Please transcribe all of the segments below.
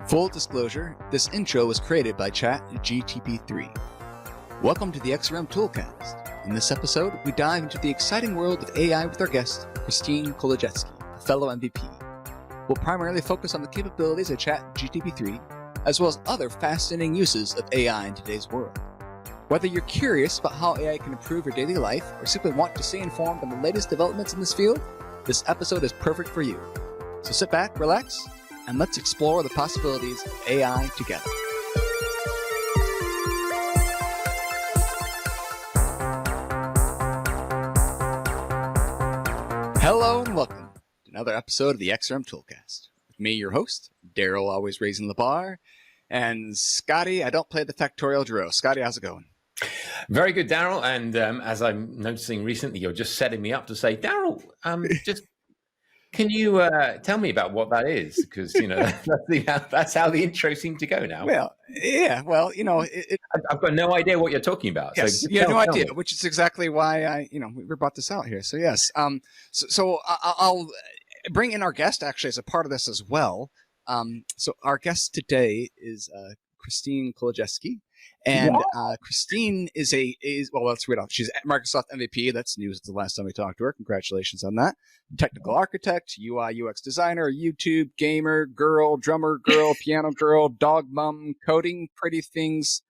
Full disclosure, this intro was created by ChatGPT-3. Welcome to the XrmToolCast. In this episode, we dive into the exciting world of AI with our guest, Kristine Kolodziejski, a fellow MVP. We'll primarily focus on the capabilities of ChatGPT-3, as well as other fascinating uses of AI in today's world. Whether you're curious about how AI can improve your daily life, or simply want to stay informed on the latest developments in this field, this episode is perfect for you. So sit back, relax, and let's explore the possibilities of AI together. Hello and welcome to another episode of the XrmToolCast. With me, your host, Daryl, always raising the bar, and Scotty, I don't play the factorial drill. Scotty, how's it going? Very good, Daryl. And as I'm noticing recently, you're just setting me up to say, Daryl, can you tell me about what that is? Because, that's how the intro seemed to go now. Well, yeah, I've got no idea what you're talking about. Yes, so you have no idea, which is exactly why we brought this out here. So yes, so I'll bring in our guest actually as a part of this as well. So our guest today is Kristine Kolodziejski. And Kristine is let's read off. She's at Microsoft MVP. That's news. It's the last time we talked to her. Congratulations on that. Technical architect, UI UX designer, YouTube gamer, girl, drummer girl, piano girl, dog mom, coding, pretty things,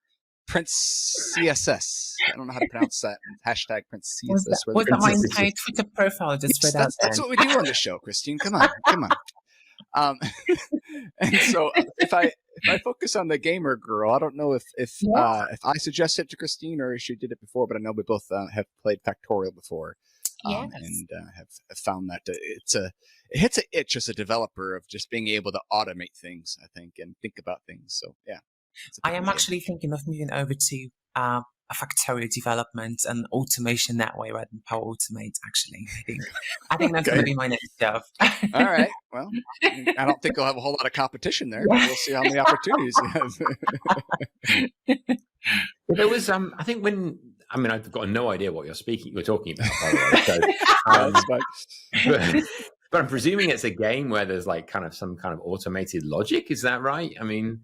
Prince CSS. I don't know how to pronounce that. Hashtag Prince CSS. What's my entire Twitter profile just read out? That's what we do on this show, Kristine. Come on. And so if I focus on the gamer girl, I don't know if I suggested it to Kristine or if she did it before, but I know we both have played Factorial before, and have found that it hits an itch as a developer of just being able to automate things, I think, and think about things. So yeah, I am actually thinking of moving over to a Factorial development and automation that way rather than Power Automate. Actually, I think that's going to be my next job. All right. Well, I don't think you'll have a whole lot of competition there, but we'll see how many opportunities you have. There was, I think I've got no idea what you're talking about, by the way. But I'm presuming it's a game where there's like kind of some kind of automated logic. Is that right? I mean,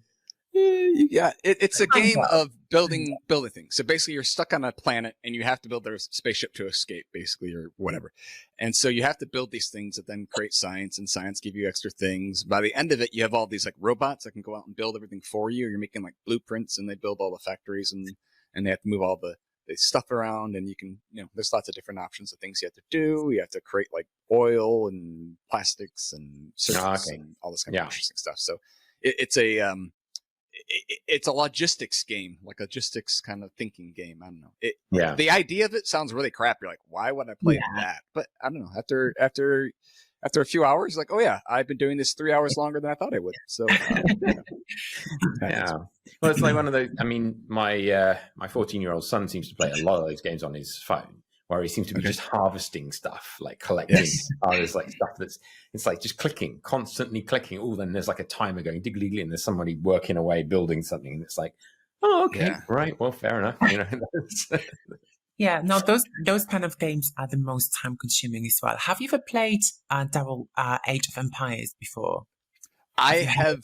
yeah, it's a game of building things. So basically you're stuck on a planet and you have to build their spaceship to escape, basically, or whatever. And so you have to build these things that then create science, and science give you extra things. By the end of it, you have all these like robots that can go out and build everything for you. You're making like blueprints, and they build all the factories, and they have to move all the stuff around, and you can, there's lots of different options of things you have to do. You have to create like oil and plastics and circuits and all this kind of interesting stuff. So it's a logistics game, like a logistics kind of thinking game. I don't know. The idea of it sounds really crap. You're like, why would I play that? But I don't know. After a few hours, like, oh yeah, I've been doing this 3 hours longer than I thought I would. So yeah. Well, it's like one of those. I mean, my 14-year-old son seems to play a lot of those games on his phone, where he seems to be just harvesting stuff, like collecting there's like stuff it's like just constantly clicking. Oh, then there's like a timer going diggly, and there's somebody working away building something, and it's like, oh, okay, right, well, fair enough. Yeah, no, those kind of games are the most time consuming as well. Have you ever played Daryl Age of Empires before? I have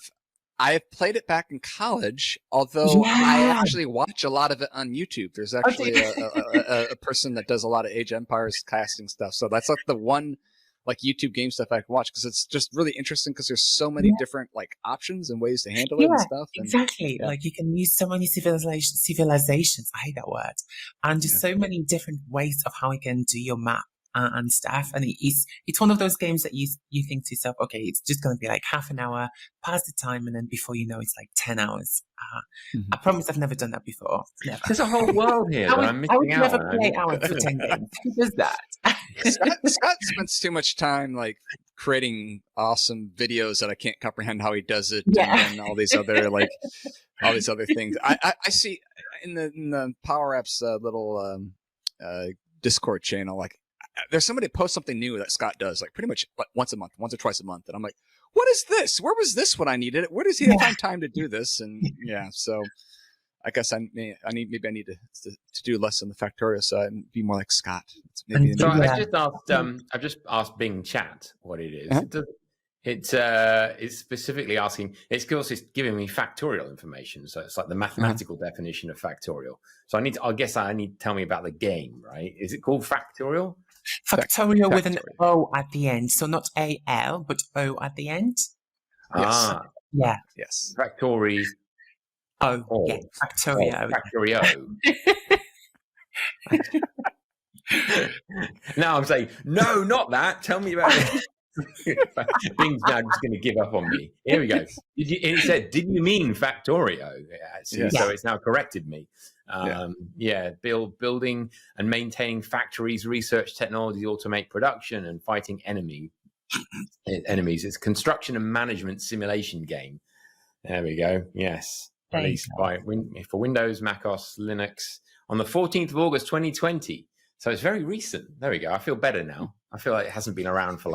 played it back in college, although I actually watch a lot of it on YouTube. There's actually a person that does a lot of Age of Empires casting stuff. So that's like the one like YouTube game stuff I can watch, because it's just really interesting because there's so many different like options and ways to handle it and stuff. Exactly. Like you can use so many civilizations. I hate that word. And just so many different ways of how you can do your map and stuff. And it's one of those games that you think to yourself, okay, it's just going to be like half an hour, pass the time, and then before you know, it's like 10 hours. I promise I've never done that before. Never. There's a whole world here that I'm missing out. I would never play hours for 10 games. Who does that? Scott spends too much time like creating awesome videos that I can't comprehend how he does it, and all these other things. I see in the Power Apps little Discord channel, like there's somebody that posts something new that Scott does, like pretty much like once or twice a month, and I'm like, what is this? Where was this when I needed it? Where does he have time to do this? And so I guess I need to do less on the Factorial side and be more like Scott. So I've just asked Bing Chat what it is. It's specifically asking. It's also giving me factorial information, so it's like the mathematical definition of factorial. So I guess I need to tell me about the game, right? Is it called factorial? Factorial with an O at the end, so not A-L, but O at the end. Yes. Yeah. Yes. Factory. Oh, yeah. Factorio. Factorio. Now I'm saying, no, not that. Tell me about it. Bing's now just going to give up on me. Here we go. It said, did you mean Factorio? Actually, so it's now corrected me. Building and maintaining factories, research technology, automate production, and fighting enemies. It's a construction and management simulation game. There we go. Yes. Released for Windows, Mac OS, Linux on the 14th of August, 2020. So it's very recent. There we go. I feel better now. I feel like it hasn't been around for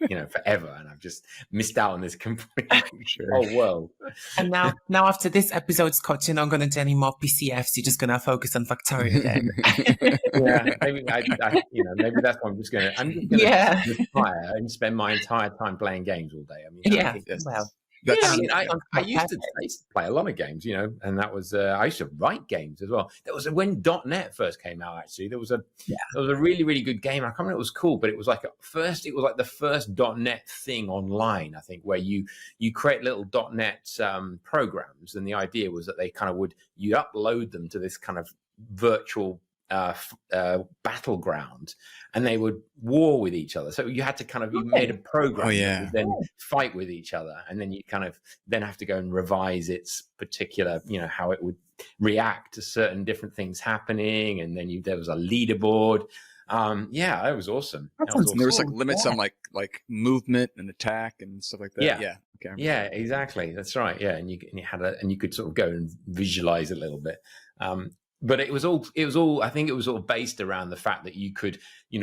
forever, and I've just missed out on this completely whole world. And now after this episode, Scott, you're not going to do any more PCFs. You're just going to focus on Factorio then. Maybe maybe that's what I'm just going to retire and spend my entire time playing games all day. I used to play a lot of games, and that was I used to write games as well. That was when .NET first came out. Actually, there was a really, really good game. I can't remember, it was cool, but it was like the first .NET thing online. I think where you create little .NET programs, and the idea was that they you upload them to this kind of virtual battleground, and they would war with each other. So you had to you made a program that would then fight with each other, and then you then have to go and revise its particular, how it would react to certain different things happening, and then there was a leaderboard. It was awesome. And there was limits on like movement and attack and stuff like that. Yeah, exactly. That's right. Yeah, and you could sort of go and visualize a little bit. But it was all. I think it was all based around the fact that you could,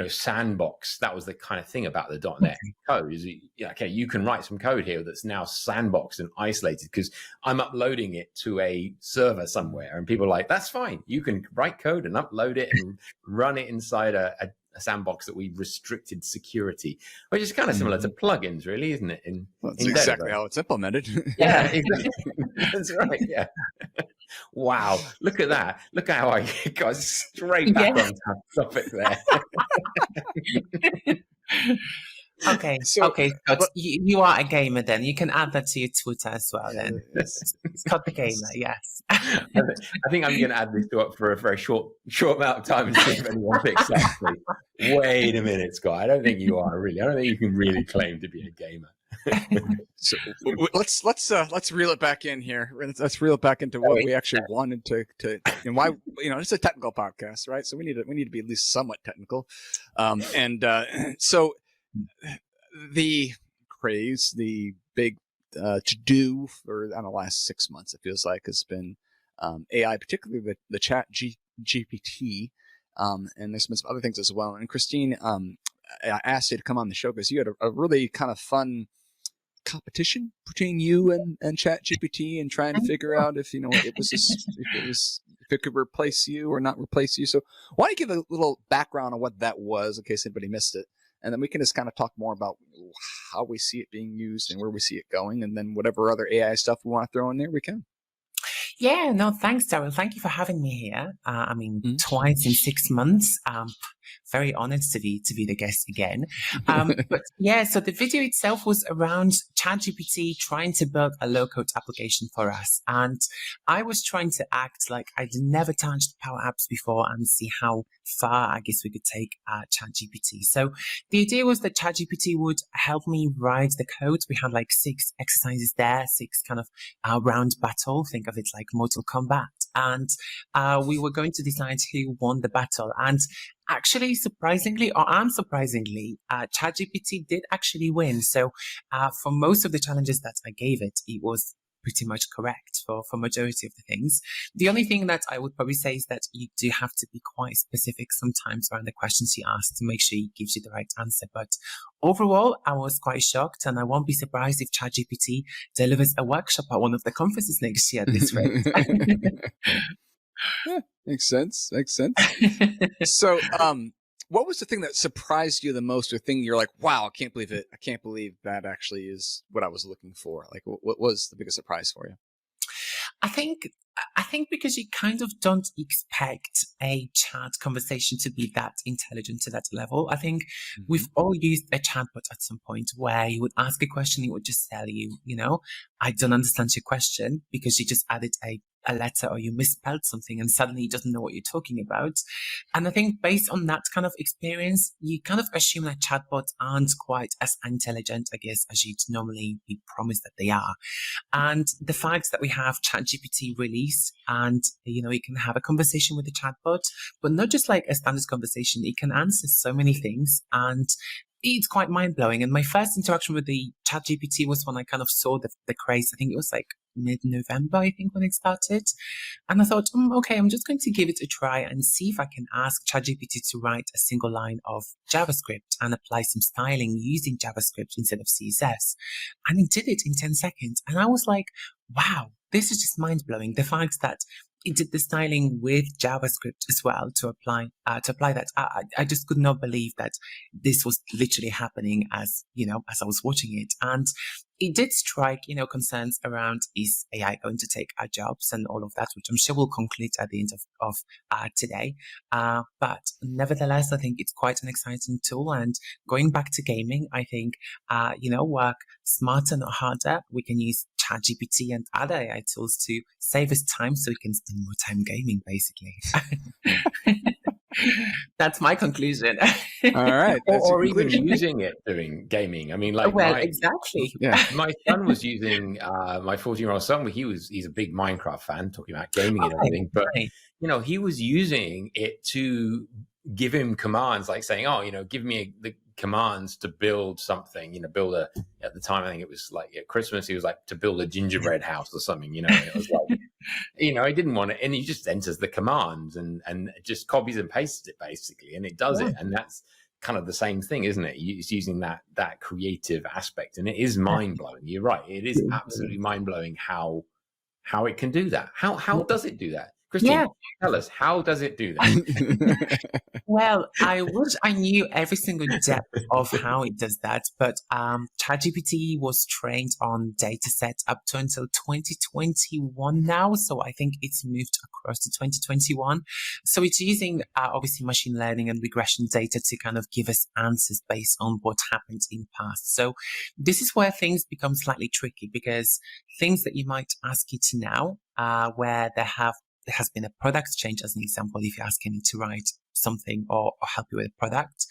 sandbox. That was the kind of thing about the .NET code. Is you can write some code here that's now sandboxed and isolated because I'm uploading it to a server somewhere, and people are like, "That's fine. You can write code and upload it and run it inside a sandbox that we've restricted security," which is kind of similar to plugins, really, isn't it? That's exactly how it's implemented. Yeah, exactly. That's right. Yeah. Wow, look at that. Look at how I got straight back on topic there. Okay, Scott, you are a gamer then. You can add that to your Twitter as well then. Scott the gamer, yes. I think I'm going to add this up for a very short amount of time and see if anyone picks up. Wait a minute, Scott. I don't think you are really. I don't think you can really claim to be a gamer. So let's reel it back in here. Let's reel it back into what we actually wanted to and why it's a technical podcast, right? So we need to be at least somewhat technical, so the craze, the big to do for the last 6 months, it feels like, has been AI, particularly the ChatGPT, and there's been some other things as well. And Kristine, I asked you to come on the show because you had a really kind of fun competition between you and ChatGPT and trying to figure out if it could replace you or not replace you. So why don't you give a little background on what that was in case anybody missed it, and then we can just kind of talk more about how we see it being used and where we see it going, and then whatever other AI stuff we want to throw in there, we can. Yeah, no, thanks, Daryl. Thank you for having me here. Twice in 6 months. Very honored to be the guest again. But yeah, so the video itself was around ChatGPT trying to build a low-code application for us. And I was trying to act like I'd never touched Power Apps before and see how far I guess we could take ChatGPT. So the idea was that ChatGPT would help me write the code. We had like 6 exercises there, 6 kind of round battle. Think of it like Mortal Kombat. And we were going to decide who won the battle. And actually, surprisingly, or unsurprisingly, ChatGPT did actually win. So for most of the challenges that I gave it, it was pretty much correct for majority of the things. The only thing that I would probably say is that you do have to be quite specific sometimes around the questions you ask to make sure it gives you the right answer. But overall, I was quite shocked, and I won't be surprised if ChatGPT delivers a workshop at one of the conferences next year at this rate. Yeah, makes sense. So, What was the thing that surprised you the most, or thing you're like, wow, I can't believe it. I can't believe that actually is what I was looking for. Like, what was the biggest surprise for you? I think because you kind of don't expect a chat conversation to be that intelligent to that level. I think we've all used a chatbot at some point where you would ask a question, it would just tell you, I don't understand your question because you just added a letter or you misspelled something and suddenly it doesn't know what you're talking about. And I think based on that kind of experience, you kind of assume that chatbots aren't quite as intelligent, I guess, as you'd normally be promised that they are. And the fact that we have ChatGPT released and, you can have a conversation with the chatbot, but not just like a standard conversation. It can answer so many things and it's quite mind blowing. And my first interaction with the ChatGPT was when I kind of saw the craze. I think it was like mid-November, I think, when it started. And I thought, okay, I'm just going to give it a try and see if I can ask ChatGPT to write a single line of JavaScript and apply some styling using JavaScript instead of CSS. And it did it in 10 seconds. And I was like, wow, this is just mind blowing. The fact that it did the styling with JavaScript as well to apply that. I just could not believe that this was literally happening as I was watching it. And it did strike, concerns around, is AI going to take our jobs and all of that, which I'm sure will conclude at the end of today. But nevertheless, I think it's quite an exciting tool. And going back to gaming, I think, work smarter, not harder. We can use ChatGPT and other AI tools to save us time so we can spend more time gaming, basically. That's my conclusion. All right. Or even using it during gaming. I mean, like, exactly. Yeah. My son was using, my 14-year-old son, he's a big Minecraft fan, talking about gaming and everything. But, he was using it to give him commands, like saying, give me the commands to build something, at the time, I think it was like at Christmas, he was like, to build a gingerbread house or something, and it was like, he didn't want it. And he just enters the commands and just copies and pastes it basically. And it does it. And that's kind of the same thing, isn't it? It's using that creative aspect, and it is mind blowing. You're right. It is absolutely mind blowing how it can do that. How does it do that? Kristine, tell us, how does it do that? Well, I wish I knew every single depth of how it does that, but ChatGPT was trained on data sets up to until 2021 now, so I think it's moved across to 2021. So it's using obviously machine learning and regression data to kind of give us answers based on what happened in the past. So this is where things become slightly tricky, because things that you might ask it now, where there has been a product change, as an example, if you're asking it to write something or help you with a product,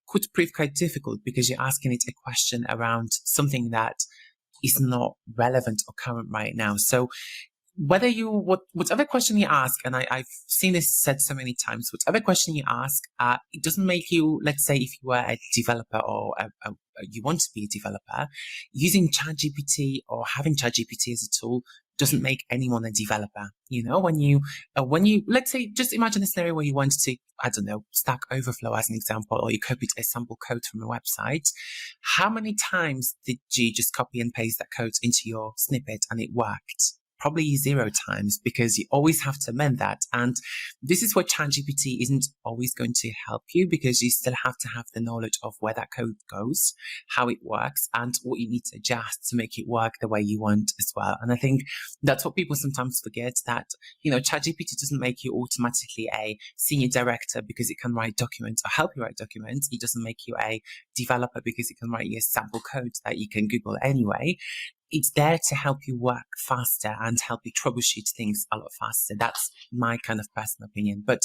could prove quite difficult because you're asking it a question around something that is not relevant or current right now. So whatever question you ask, and I've seen this said so many times, whatever question you ask, it doesn't make you, let's say if you were a developer or you want to be a developer, using ChatGPT or having ChatGPT as a tool doesn't make anyone a developer. When you let's say, just imagine a scenario where you want to, I don't know, Stack Overflow as an example, or you copied a sample code from a website. How many times did you just copy and paste that code into your snippet and it worked? Probably 0 times, because you always have to amend that. And this is where ChatGPT isn't always going to help you, because you still have to have the knowledge of where that code goes, how it works, and what you need to adjust to make it work the way you want as well. And I think that's what people sometimes forget, that, ChatGPT doesn't make you automatically a senior director because it can write documents or help you write documents. It doesn't make you a developer because it can write you a sample code that you can Google anyway. It's there to help you work faster and help you troubleshoot things a lot faster. That's my kind of personal opinion. But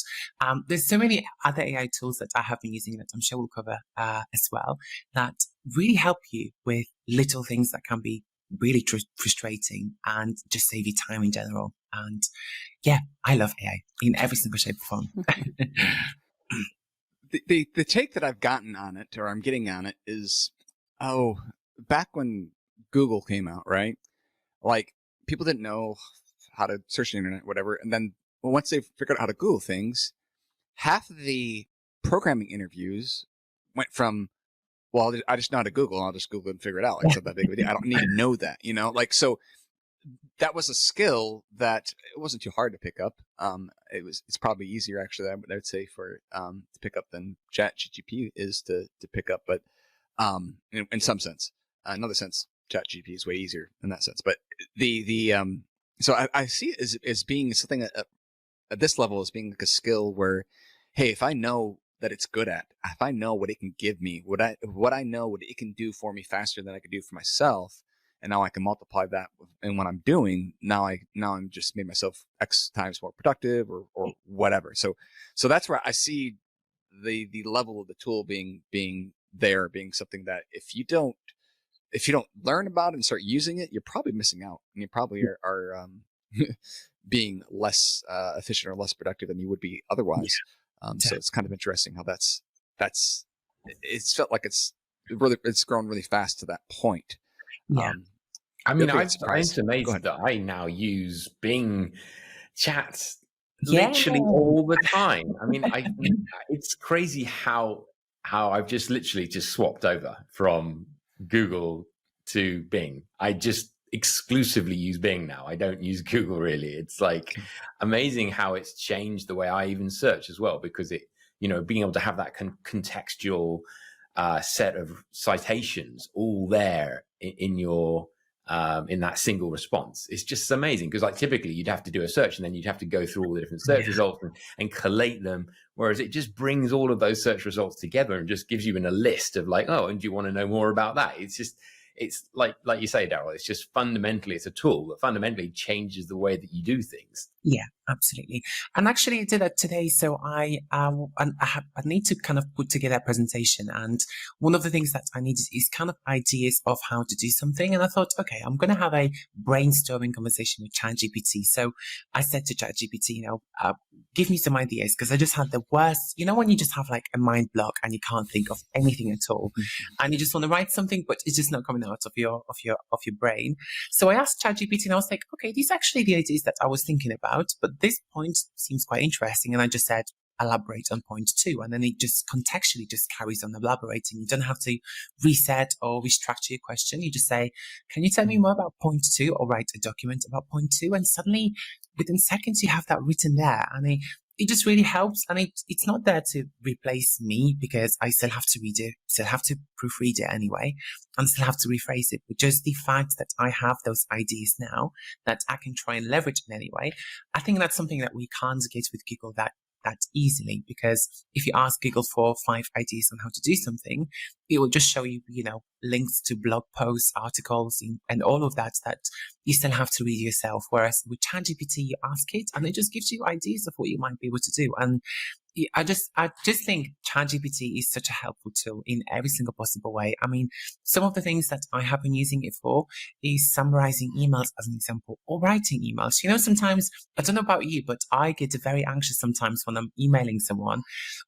there's so many other AI tools that I have been using that I'm sure we'll cover as well, that really help you with little things that can be really frustrating and just save you time in general. And yeah, I love AI in every single shape or form. The take that I've gotten on it, or I'm getting on it, is, back when Google came out, right? Like, people didn't know how to search the internet, whatever. And then once they figured out how to Google things, half of the programming interviews went from, well, I just know how to Google. I'll just Google it and figure it out. Like, it's not that big of a deal. I don't need to know that, Like, so that was a skill that it wasn't too hard to pick up. It's probably easier actually, I would say, for to pick up than ChatGPT is to pick up. But in some sense, another sense, ChatGPT is way easier in that sense. But so I see it as being something at this level, as being like a skill where, hey, if I know that it's good at, if I know what it can give me, what I know what it can do for me faster than I could do for myself, and now I can multiply that in what I'm doing. Now I'm just made myself X times more productive or whatever. So that's where I see the level of the tool being something that if you don't learn about it and start using it, you're probably missing out, and you probably are being less efficient or less productive than you would be otherwise. So it's kind of interesting how it's felt like it's grown really fast to that point. Yeah. I mean, I'm amazed that I now use Bing chat literally all the time. I mean, it's crazy how I've just literally swapped over from Google to Bing. I just exclusively use Bing now. I don't use Google really. It's like amazing how it's changed the way I even search as well, because it, being able to have that contextual set of citations all there in your in that single response. It's just amazing, because like typically you'd have to do a search and then you'd have to go through all the different search results and collate them, whereas it just brings all of those search results together and just gives you in a list of like, oh, and do you want to know more about that? It's like you say, Daryl, it's just fundamentally, it's a tool that fundamentally changes the way that you do things. Yeah, absolutely. And actually I did that today. So I need to kind of put together a presentation. And one of the things that I needed is kind of ideas of how to do something. And I thought, okay, I'm going to have a brainstorming conversation with ChatGPT. So I said to ChatGPT, give me some ideas, because I just had the worst, when you just have like a mind block and you can't think of anything at all, and you just want to write something, but it's just not coming out of your brain. So I asked ChatGPT and I was like, okay, these are actually the ideas that I was thinking about, but this point seems quite interesting. And I just said, elaborate on point 2. And then it just contextually just carries on elaborating. You don't have to reset or restructure your question. You just say, can you tell me more about point 2, or write a document about point 2? And suddenly within seconds, you have that written there. And it just really helps. And it's not there to replace me, because I still have to read it, still have to proofread it anyway, and still have to rephrase it. But just the fact that I have those ideas now that I can try and leverage in any way, I think that's something that we can't get with Google that easily, because if you ask Google for 5 ideas on how to do something, it will just show you, links to blog posts, articles, and all of that you still have to read yourself. Whereas with ChatGPT, you ask it and it just gives you ideas of what you might be able to do. And I just think ChatGPT is such a helpful tool in every single possible way. I mean, some of the things that I have been using it for is summarizing emails, as an example, or writing emails. Sometimes, I don't know about you, but I get very anxious sometimes when I'm emailing someone,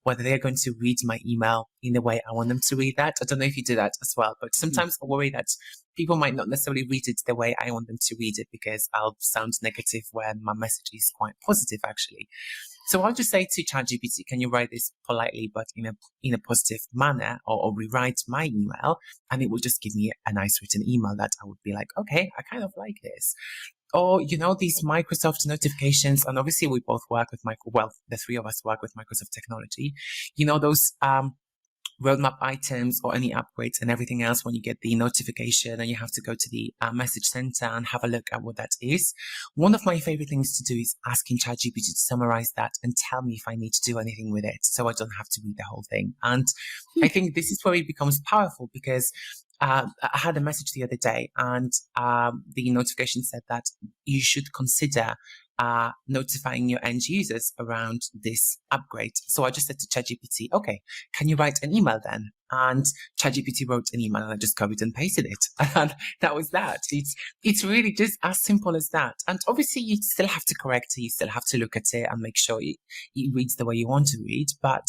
whether they're going to read my email in the way I want them to read that. I don't know if you do that as well, but sometimes I worry that people might not necessarily read it the way I want them to read it, because I'll sound negative when my message is quite positive, actually. So I'll just say to ChatGPT, can you write this politely, but in a positive manner, or rewrite my email? And it will just give me a nice written email that I would be like, okay, I kind of like this. Or, these Microsoft notifications, and obviously we both work with the 3 of us work with Microsoft technology. Those roadmap items or any upgrades and everything else, when you get the notification and you have to go to the message center and have a look at what that is. One of my favorite things to do is asking ChatGPT to summarize that and tell me if I need to do anything with it, so I don't have to read the whole thing. And I think this is where it becomes powerful, because I had a message the other day, and the notification said that you should consider notifying your end users around this upgrade. So I just said to ChatGPT, okay, can you write an email then? And ChatGPT wrote an email, and I just copied and pasted it. And that was that. It's really just as simple as that. And obviously you still have to correct it. You still have to look at it and make sure it reads the way you want to read. But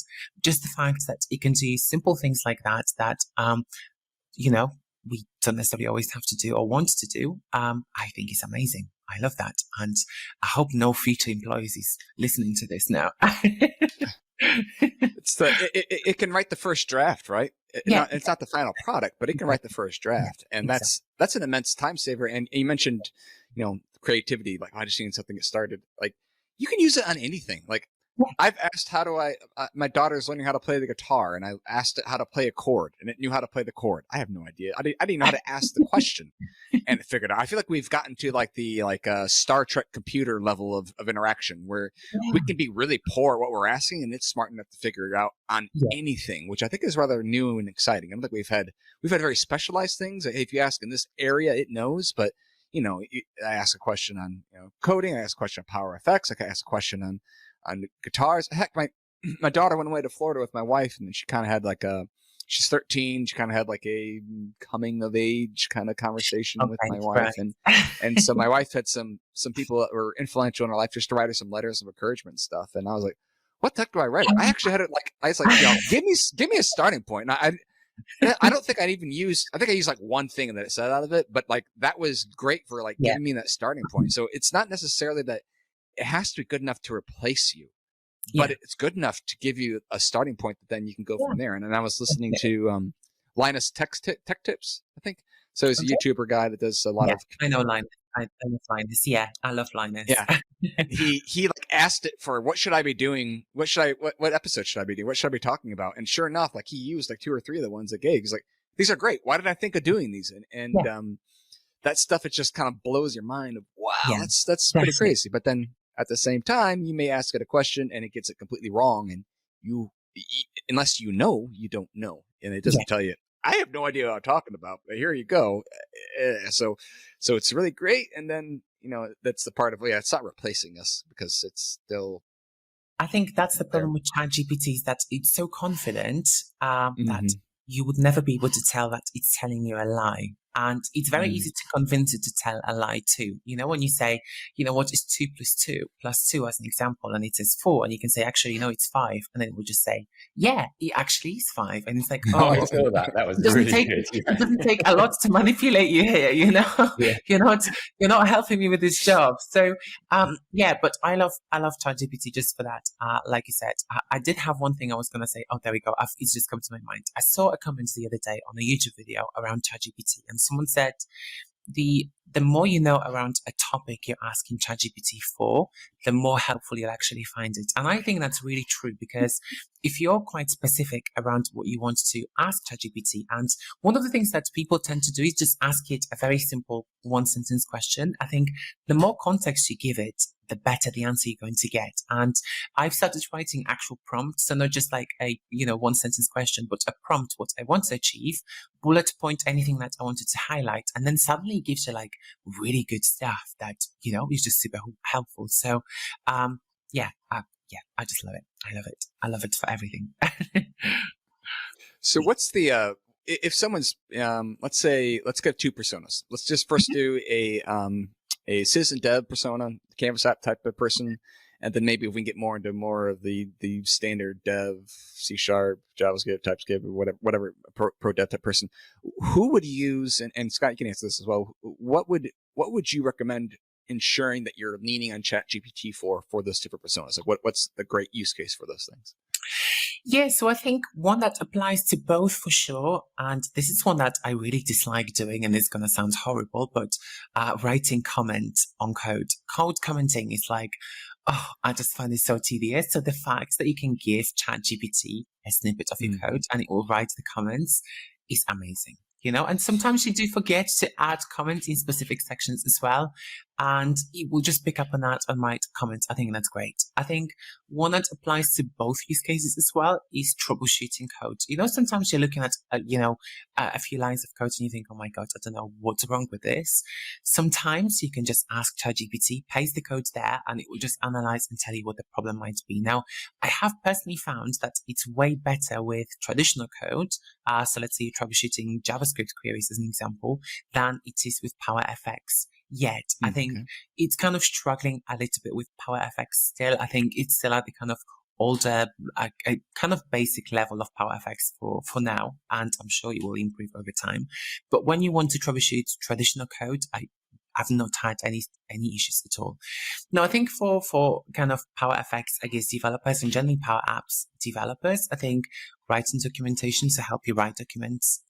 just the fact that it can do simple things like that, we don't necessarily always have to do or want to do, I think is amazing. I love that. And I hope no future employees is listening to this now. It can write the first draft, right? It's not the final product, but it can write the first draft. And that's an immense time saver. And you mentioned, creativity, like, I just seen something get started. Like, you can use it on anything. Like, I've asked my daughter's learning how to play the guitar, and I asked it how to play a chord, and it knew how to play the chord. I have no idea. I didn't know how to ask the question, and it figured out. I feel like we've gotten to like the Star Trek computer level of interaction, where we can be really poor at what we're asking, and it's smart enough to figure it out on anything, which I think is rather new and exciting. I don't think we've had very specialized things. If you ask in this area, it knows, but I ask a question on coding, I ask a question on Power FX, I ask a question on guitars. Heck, my daughter went away to Florida with my wife, and she kind of had she's 13. She kind of had like a coming of age kind of conversation with my wife, and so my wife had some people that were influential in her life just to write her some letters of encouragement and stuff. And I was like, what the heck do I write? I actually had it I was like, give me a starting point. And I don't think I used like one thing that it said out of it, but like that was great for like giving me that starting point. So it's not necessarily that it has to be good enough to replace you, but it's good enough to give you a starting point that then you can go from there. And I was listening to Linus Tech Tips, I think. So he's a YouTuber guy that does a lot of. I know Linus. I love Linus. Yeah, I love Linus. Yeah, he like asked it for what should I be doing? What episode should I be doing? What should I be talking about? And sure enough, like he used like 2 or 3 of the ones that gave. He's like, these are great. Why did I think of doing these? And that stuff, it just kind of blows your mind of wow, that's pretty crazy. But then at the same time, you may ask it a question and it gets it completely wrong, and unless you don't know, and it doesn't tell you. I have no idea what I'm talking about, but here you go. So it's really great. And then, that's the part of, it's not replacing us because it's still. I think that's the problem with ChatGPT, is that it's so confident that you would never be able to tell that it's telling you a lie. And it's very easy to convince it to tell a lie too. When you say, what is 2 plus 2 as an example, and it says 4, and you can say, actually, it's 5. And then it will just say, yeah, it actually is 5. And it's like, I saw that. That was really good. It doesn't take a lot to manipulate you here, Yeah. You're not helping me with this job. So, but I love ChatGPT just for that. Like you said, I did have one thing I was going to say. Oh, there we go. It's just come to my mind. I saw a comment the other day on a YouTube video around ChatGPT, and someone said, the more you know around a topic you're asking ChatGPT for, the more helpful you'll actually find it. And I think that's really true, because if you're quite specific around what you want to ask ChatGPT, and one of the things that people tend to do is just ask it a very simple 1-sentence question. I think the more context you give it, the better the answer you're going to get. And I've started writing actual prompts, so not just like a 1-sentence question, but a prompt, what I want to achieve, bullet point anything that I wanted to highlight, and then suddenly it gives you like really good stuff that is just super helpful. So I just love it. I love it for everything. So what's the if someone's let's get 2 personas. Let's just first do a citizen dev persona, Canvas app type of person, and then maybe if we can get more into more of the standard dev, C#, JavaScript, TypeScript, or whatever pro dev type person, who would you use? And Scott, you can answer this as well. What would you recommend ensuring that you're leaning on ChatGPT for those different personas? Like what's the great use case for those things? Yeah, so I think one that applies to both for sure, and this is one that I really dislike doing, and it's going to sound horrible, but writing comments on code. Code commenting is like, I just find it so tedious. So the fact that you can give ChatGPT a snippet of your code and it will write the comments is amazing. And sometimes you do forget to add comments in specific sections as well. And it will just pick up on that and write comments. I think that's great. I think one that applies to both use cases as well is troubleshooting code. Sometimes you're looking at, a few lines of code and you think, oh my God, I don't know what's wrong with this. Sometimes you can just ask ChatGPT, paste the code there, and it will just analyze and tell you what the problem might be. Now, I have personally found that it's way better with traditional code. So let's say you're troubleshooting JavaScript queries as an example, than it is with PowerFX. Yet, I think it's kind of struggling a little bit with PowerFX still. I think it's still at the kind of older, a kind of basic level of PowerFX for now, and I'm sure it will improve over time. But when you want to troubleshoot traditional code, I've not had any issues at all. Now, I think for kind of Power FX, I guess developers and generally Power Apps developers, I think writing documentation to help you write documents,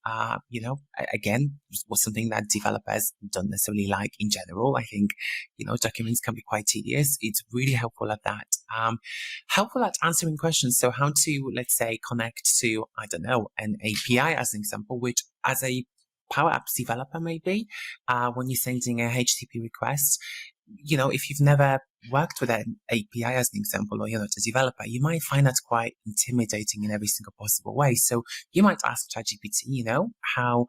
again, was something that developers don't necessarily like in general. I think, documents can be quite tedious. It's really helpful at that. Helpful at answering questions. So how to, let's say, connect to, I don't know, an API as an example, which as a Power Apps developer, maybe, when you're sending a HTTP request, if you've never worked with an API as an example, or you're not a developer, you might find that quite intimidating in every single possible way. So you might ask ChatGPT, how,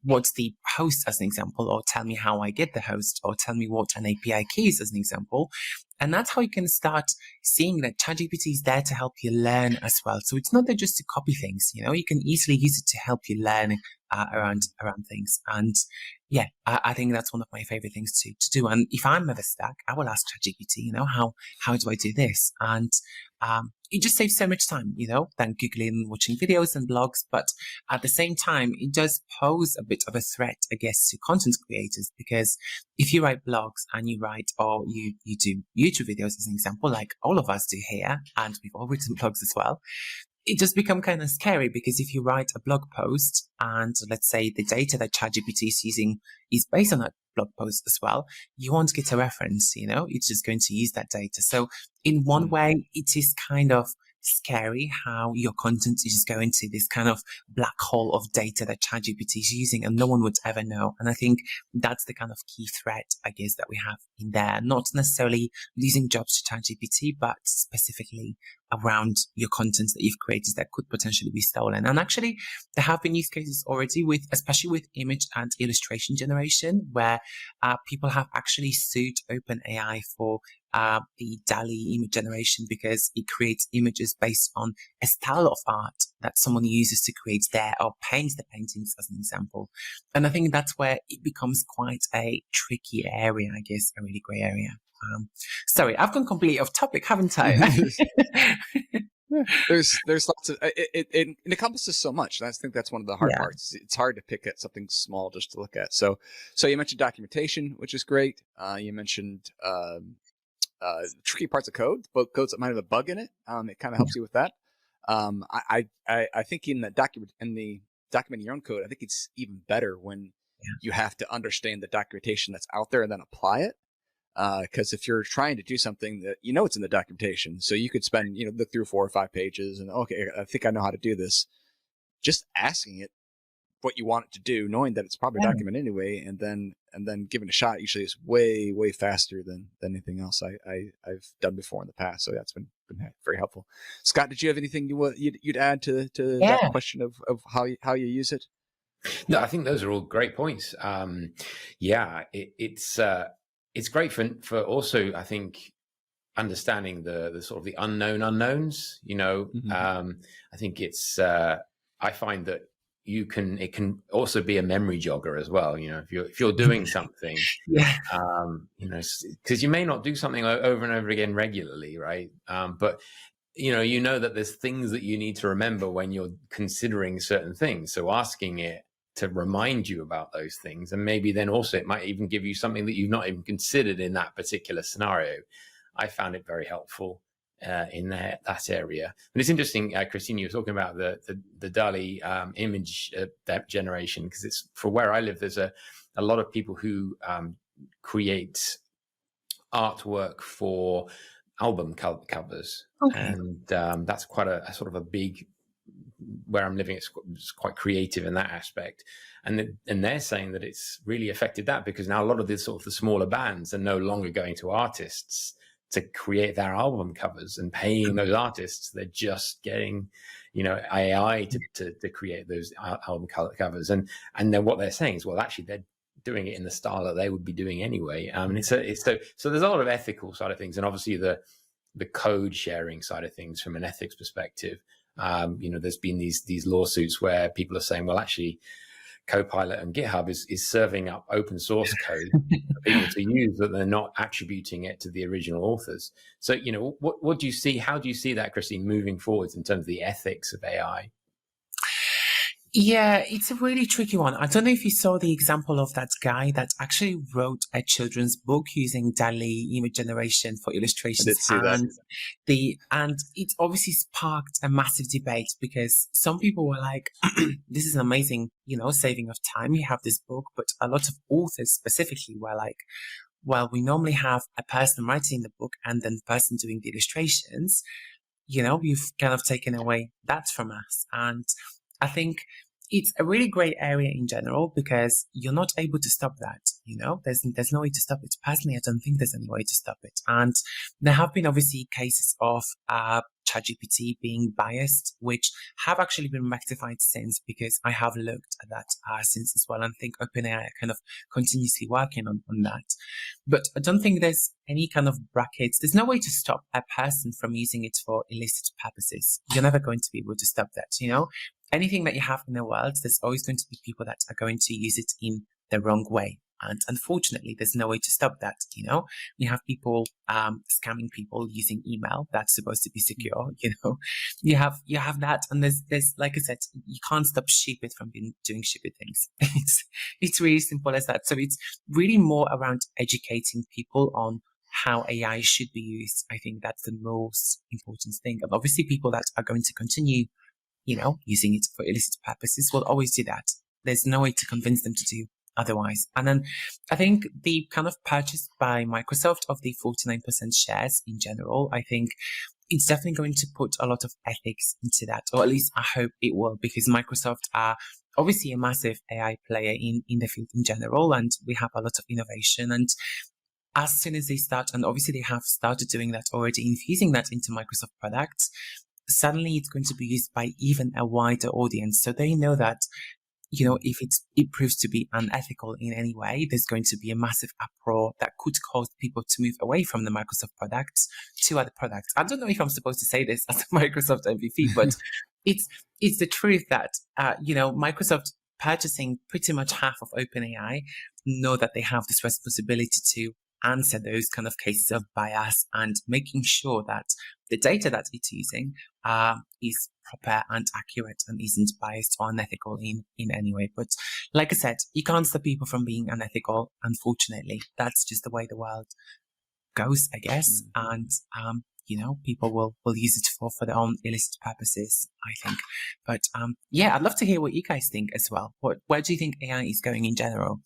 what's the host as an example, or tell me how I get the host, or tell me what an API key is as an example. And that's how you can start seeing that ChatGPT is there to help you learn as well. So it's not there just to copy things, you can easily use it to help you learn around things. And yeah, I think that's one of my favorite things to do. And if I'm ever stuck, I will ask ChatGPT, how do I do this? And it just saves so much time, than Googling and watching videos and blogs. But at the same time, it does pose a bit of a threat, I guess, to content creators, because if you write blogs and you write, or you do YouTube videos as an example, like all of us do here, and we've all written blogs as well, it does become kind of scary, because if you write a blog post and let's say the data that ChatGPT is using is based on that blog post as well, you won't get a reference, it's just going to use that data. So in one way, it is kind of scary how your content is just going to this kind of black hole of data that ChatGPT is using and no one would ever know. And I think that's the kind of key threat, I guess, that we have in there. Not necessarily losing jobs to ChatGPT, but specifically around your content that you've created that could potentially be stolen. And actually, there have been use cases already especially with image and illustration generation, where people have actually sued OpenAI for the DALL-E image generation, because it creates images based on a style of art that someone uses to create or paints the paintings as an example. And I think that's where it becomes quite a tricky area, I guess, a really grey area. Sorry, I've gone completely off topic, haven't I? There's lots of it encompasses so much, and I think that's one of the hard parts. It's hard to pick at something small just to look at. So you mentioned documentation, which is great. You mentioned tricky parts of code, but codes that might have a bug in it. It kind of helps you with that. I think in the documenting your own code, I think it's even better when you have to understand the documentation that's out there and then apply it. Because if you're trying to do something that it's in the documentation, so you could spend look through 4 or 5 pages and okay, I think I know how to do this. Just asking it what you want it to do, knowing that it's probably documented anyway, and then giving a shot usually is way faster than anything else I've done before in the past. So that's been very helpful. Scott, did you have anything you'd add to that question of how you use it? No, I think those are all great points. It's great for also, I think, understanding the sort of the unknown unknowns. I think it's I find that it can also be a memory jogger as well. If you're doing something, because you may not do something over and over again regularly, right? But that there's things that you need to remember when you're considering certain things. So asking it to remind you about those things, and maybe then also it might even give you something that you've not even considered in that particular scenario. I found it very helpful in that area. And it's interesting, Kristine, you were talking about the DALL-E image generation, because it's, for where I live, there's a lot of people who create artwork for album covers, and that's quite a sort of a big. Where I'm living, it's quite creative in that aspect, and they're saying that it's really affected that, because now a lot of the sort of the smaller bands are no longer going to artists to create their album covers and paying those artists. They're just getting, AI to create those album covers, and then what they're saying is, well, actually they're doing it in the style that they would be doing anyway. And so there's a lot of ethical side of things, and obviously the code sharing side of things from an ethics perspective. There's been these lawsuits where people are saying, well, actually, Copilot and GitHub is serving up open source code for people to use, but they're not attributing it to the original authors. So, what do you see? How do you see that, Kristine, moving forwards in terms of the ethics of AI? Yeah, it's a really tricky one. I don't know if you saw the example of that guy that actually wrote a children's book using DALL-E image generation for I illustrations, did see that. and it obviously sparked a massive debate because some people were like, "This is an amazing, saving of time. You have this book," but a lot of authors specifically were like, "Well, we normally have a person writing the book and then the person doing the illustrations. You've kind of taken away that from us." And I think it's a really great area in general because you're not able to stop that. There's no way to stop it. Personally, I don't think there's any way to stop it. And there have been obviously cases of ChatGPT being biased, which have actually been rectified since, because I have looked at that since as well, and think OpenAI are kind of continuously working on that. But I don't think there's any kind of brackets. There's no way to stop a person from using it for illicit purposes. You're never going to be able to stop that, Anything that you have in the world, there's always going to be people that are going to use it in the wrong way. And unfortunately, there's no way to stop that, You have people scamming people using email that's supposed to be secure, You have that, and there's like I said, you can't stop stupid from doing stupid things. It's really simple as that. So it's really more around educating people on how AI should be used. I think that's the most important thing. And obviously, people that are going to continue using it for illicit purposes will always do that. There's no way to convince them to do otherwise. And then I think the kind of purchase by Microsoft of the 49% shares in general, I think it's definitely going to put a lot of ethics into that, or at least I hope it will, because Microsoft are obviously a massive AI player in the field in general, and we have a lot of innovation. And as soon as they start, and obviously they have started doing that already, infusing that into Microsoft products, suddenly it's going to be used by even a wider audience. So they know that, if it proves to be unethical in any way, there's going to be a massive uproar that could cause people to move away from the Microsoft products to other products. I don't know if I'm supposed to say this as a Microsoft MVP, but it's the truth that, Microsoft purchasing pretty much half of OpenAI know that they have this responsibility to answer those kind of cases of bias and making sure that the data that it's using is proper and accurate and isn't biased or unethical in any way. But like I said, you can't stop people from being unethical. Unfortunately, that's just the way the world goes, I guess. And people will use it for their own illicit purposes, I think. But I'd love to hear what you guys think as well. Where do you think AI is going in general?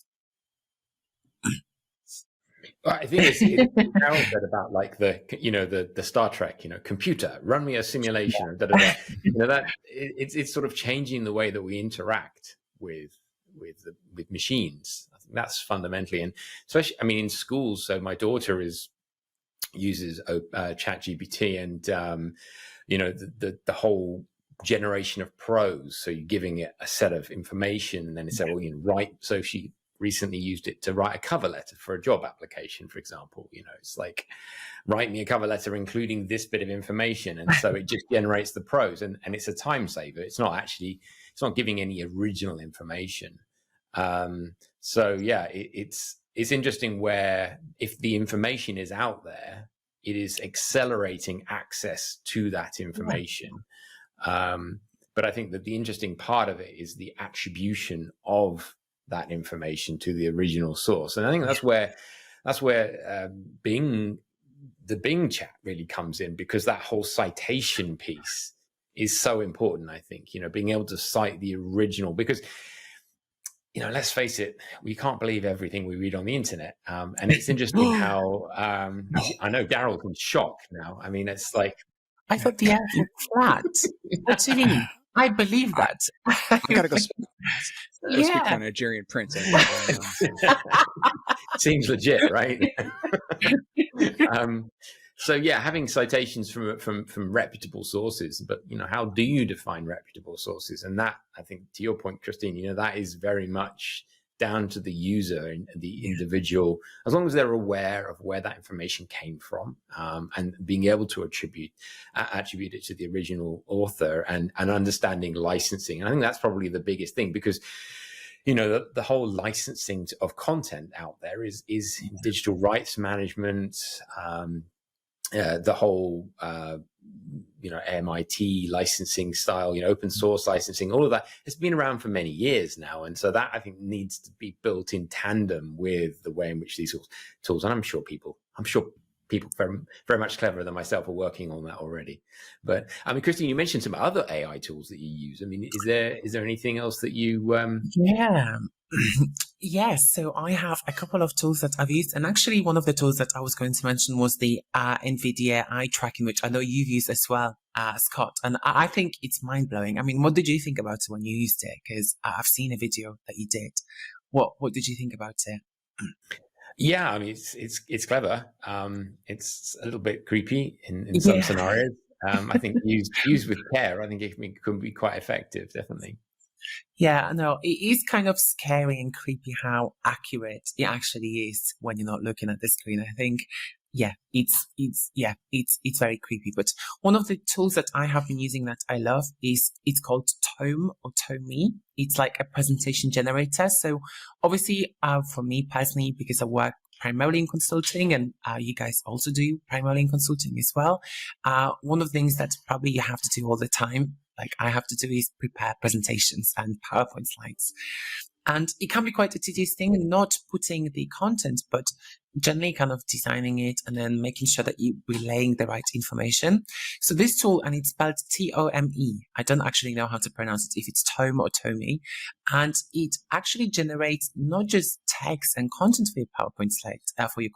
Well, I think it's Carol said about like the Star Trek, computer, run me a simulation, that it's sort of changing the way that we interact with machines. I think that's fundamentally, and especially, in schools. So my daughter uses ChatGPT, and the whole generation of prose. So you're giving it a set of information, and then it said, well, write. So she recently used it to write a cover letter for a job application, for example. It's like, write me a cover letter including this bit of information, and so it just generates the prose, and it's a time saver. It's not giving any original information. It's interesting where if the information is out there, it is accelerating access to that information. But I think that the interesting part of it is the attribution of that information to the original source. And I think that's where the Bing chat really comes in, because that whole citation piece is so important. I think, being able to cite the original, because, let's face it, we can't believe everything we read on the internet. And it's interesting how, I know Daryl's in shock now. It's like, I thought the earth was flat. What do you mean? I believe that. I gotta go speak to my Nigerian prince. Seems legit, right? Having citations from reputable sources, but how do you define reputable sources? And that, I think, to your point, Kristine, that is very much down to the user and the individual, as long as they're aware of where that information came from, and being able to attribute it to the original author, and understanding licensing. And I think that's probably the biggest thing, because the whole licensing of content out there is digital rights management, the whole MIT licensing style, open source licensing, all of that has been around for many years now, and so that I think needs to be built in tandem with the way in which these tools, and I'm sure people very, very much cleverer than myself are working on that already. But I mean, Kristine, you mentioned some other AI tools that you use. I mean, is there anything else that you? Yeah. Yes, so I have a couple of tools that I've used, and actually one of the tools that I was going to mention was the NVIDIA eye tracking, which I know you've used as well, Scott, and I think it's mind-blowing. I mean, what did you think about it when you used it? Because I've seen a video that you did. What did you think about it? Yeah, I mean, it's clever. It's a little bit creepy in some scenarios. I think used with care, I think it can be quite effective, definitely. Yeah, no, it is kind of scary and creepy how accurate it actually is when you're not looking at the screen. I think, it's very creepy. But one of the tools that I have been using that I love it's called Tome or Tomey. It's like a presentation generator. So obviously, for me personally, because I work primarily in consulting, and you guys also do primarily in consulting as well. One of the things that probably you have to do all the time, like I have to do, is prepare presentations and PowerPoint slides. And it can be quite a tedious thing, not putting the content, but generally kind of designing it and then making sure that you're relaying the right information. So this tool, and it's spelled Tome. I don't actually know how to pronounce it, if it's Tome or Tomey. And it actually generates not just text and content for your PowerPoint slides, for your